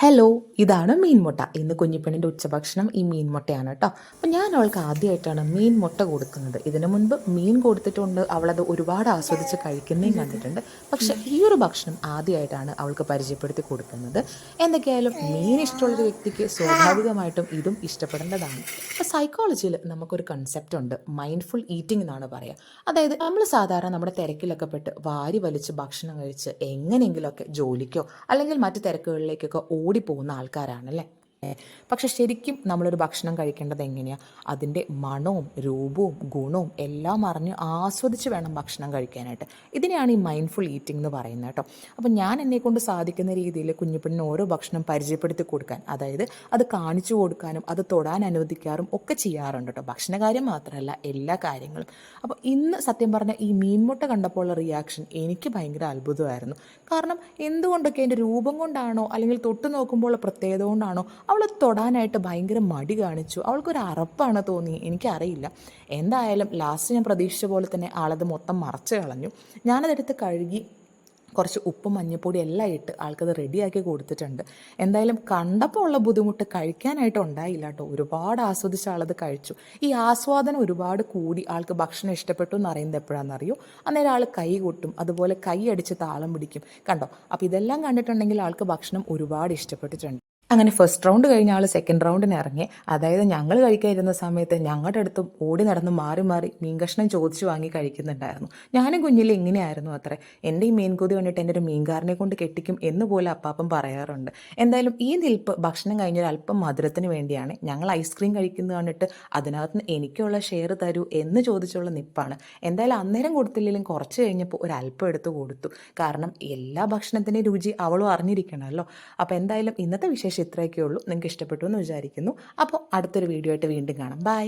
Hello, ഇതാണ് മീൻമുട്ട. ഇന്ന് കുഞ്ഞിപ്പെണ്ണിൻ്റെ ഉച്ചഭക്ഷണം ഈ മീൻമുട്ടയാണ് കേട്ടോ. അപ്പം ഞാൻ അവൾക്ക് ആദ്യമായിട്ടാണ് മീൻ മുട്ട കൊടുക്കുന്നത്. ഇതിനു മുൻപ് മീൻ കൊടുത്തിട്ടുണ്ട്, അവളത് ഒരുപാട് ആസ്വദിച്ച് കഴിക്കുന്നതും കണ്ടിട്ടുണ്ട്. പക്ഷേ ഈ ഒരു ഭക്ഷണം ആദ്യമായിട്ടാണ് അവൾക്ക് പരിചയപ്പെടുത്തി കൊടുക്കുന്നത്. എന്തൊക്കെയായാലും മീൻ ഇഷ്ടമുള്ളൊരു വ്യക്തിക്ക് സ്വാഭാവികമായിട്ടും ഇതും ഇഷ്ടപ്പെടേണ്ടതാണ്. അപ്പോൾ സൈക്കോളജിയിൽ നമുക്കൊരു കൺസെപ്റ്റ് ഉണ്ട്, മൈൻഡ്ഫുൾ ഈറ്റിംഗ് എന്നാണ് പറയുക. അതായത് നമ്മൾ സാധാരണ നമ്മുടെ തിരക്കിലൊക്കെ പെട്ട് വാരി വലിച്ച് ഭക്ഷണം കഴിച്ച് എങ്ങനെയെങ്കിലുമൊക്കെ ജോലിക്കോ അല്ലെങ്കിൽ മറ്റു തിരക്കുകളിലേക്കൊക്കെ ഓടിപ്പോകുന്ന ആൾക്കാരാണല്ലേ. പക്ഷെ ശരിക്കും നമ്മളൊരു ഭക്ഷണം കഴിക്കേണ്ടത് എങ്ങനെയാണ്? അതിൻ്റെ മണവും രൂപവും ഗുണവും എല്ലാം അറിഞ്ഞ് ആസ്വദിച്ച് വേണം ഭക്ഷണം കഴിക്കാനായിട്ട്. ഇതിനെയാണ് ഈ മൈൻഡ്ഫുൾ ഈറ്റിംഗ് എന്ന് പറയുന്നത് കേട്ടോ. അപ്പം ഞാൻ എന്നെക്കൊണ്ട് സാധിക്കുന്ന രീതിയിൽ കുഞ്ഞിപ്പെണ്ണിന് ഓരോ ഭക്ഷണം പരിചയപ്പെടുത്തി കൊടുക്കാൻ, അതായത് അത് കാണിച്ചു കൊടുക്കാനും അത് തൊടാൻ അനുവദിക്കാറും ഒക്കെ ചെയ്യാറുണ്ട് കേട്ടോ. ഭക്ഷണകാര്യം മാത്രമല്ല, എല്ലാ കാര്യങ്ങളും. അപ്പോൾ ഇന്ന് സത്യം പറഞ്ഞാൽ ഈ മീൻമുട്ട കണ്ടപ്പോൾ ഉള്ള റിയാക്ഷൻ എനിക്ക് ഭയങ്കര അത്ഭുതമായിരുന്നു. കാരണം എന്തുകൊണ്ടൊക്കെ അതിൻ്റെ രൂപം കൊണ്ടാണോ അല്ലെങ്കിൽ തൊട്ട് നോക്കുമ്പോൾ പ്രത്യേകത കൊണ്ടാണോ അവൾ തൊടാനായിട്ട് ഭയങ്കര മടി കാണിച്ചു. അവൾക്കൊരു അറപ്പാണ് തോന്നി, എനിക്കറിയില്ല. എന്തായാലും ലാസ്റ്റ് ഞാൻ പ്രതീക്ഷിച്ച പോലെ തന്നെ ആളത് മൊത്തം മറച്ച് കളഞ്ഞു. ഞാനതെടുത്ത് കഴുകി കുറച്ച് ഉപ്പും മഞ്ഞൾപ്പൊടി എല്ലാം ഇട്ട് ആൾക്കത് റെഡിയാക്കി കൊടുത്തിട്ടുണ്ട്. എന്തായാലും കണ്ടപ്പോൾ ഉള്ള ബുദ്ധിമുട്ട് കഴിക്കാനായിട്ട് ഉണ്ടായില്ല കേട്ടോ. ഒരുപാട് ആസ്വദിച്ച ആളത് കഴിച്ചു. ഈ ആസ്വാദനം ഒരുപാട് കൂടി ആൾക്ക് ഭക്ഷണം ഇഷ്ടപ്പെട്ടു എന്ന് അറിയുന്നത് എപ്പോഴാണെന്നറിയോ? അന്നേരം ആൾ കൈ കൊട്ടും, അതുപോലെ കൈ അടിച്ച് താളം പിടിക്കും. കണ്ടോ? അപ്പോൾ ഇതെല്ലാം കണ്ടിട്ടുണ്ടെങ്കിൽ ആൾക്ക് ഭക്ഷണം ഒരുപാട് ഇഷ്ടപ്പെട്ടിട്ടുണ്ട്. അങ്ങനെ ഫസ്റ്റ് റൗണ്ട് കഴിഞ്ഞ ആൾ സെക്കൻഡ് റൗണ്ടിന് ഇറങ്ങി. അതായത് ഞങ്ങൾ കഴിക്കാതിരുന്ന സമയത്ത് ഞങ്ങളുടെ അടുത്തും ഓടി നടന്ന് മാറി മാറി മീൻ കഷ്ണം ചോദിച്ചു വാങ്ങി കഴിക്കുന്നുണ്ടായിരുന്നു. ഞാനും കുഞ്ഞിൽ ഇങ്ങനെയായിരുന്നു അത്രേ. എൻ്റെ ഈ മീൻ കൊതി കണ്ടിട്ട് എൻ്റെ ഒരു മീൻകാരനെ കൊണ്ട് കെട്ടിക്കും എന്ന് പോലെ അപ്പാപ്പൻ പറയാറുണ്ട്. എന്തായാലും ഈ നിൽപ്പ് ഭക്ഷണം കഴിഞ്ഞൊരു അല്പം മധുരത്തിന് വേണ്ടിയാണ്. ഞങ്ങൾ ഐസ്ക്രീം കഴിക്കുന്നത് കണ്ടിട്ട് അതിനകത്ത് നിന്ന് എനിക്കുള്ള ഷെയർ തരൂ എന്ന് ചോദിച്ചുള്ള നിപ്പാണ്. എന്തായാലും അന്നേരം കൊടുത്തില്ലെങ്കിലും കുറച്ച് കഴിഞ്ഞപ്പോൾ ഒരു അല്പം എടുത്ത് കൊടുത്തു. കാരണം എല്ലാ ഭക്ഷണത്തിൻ്റെയും രുചി അവളും അറിഞ്ഞിരിക്കണമല്ലോ. അപ്പോൾ എന്തായാലും ഇന്നത്തെ വിശേഷം ഇത്രയൊക്കെ ഉള്ളൂ. നിങ്ങൾക്ക് ഇഷ്ടപ്പെട്ടു എന്ന് വിചാരിക്കുന്നു. അപ്പോൾ അടുത്തൊരു വീഡിയോ ആയിട്ട് വീണ്ടും കാണാം. ബൈ.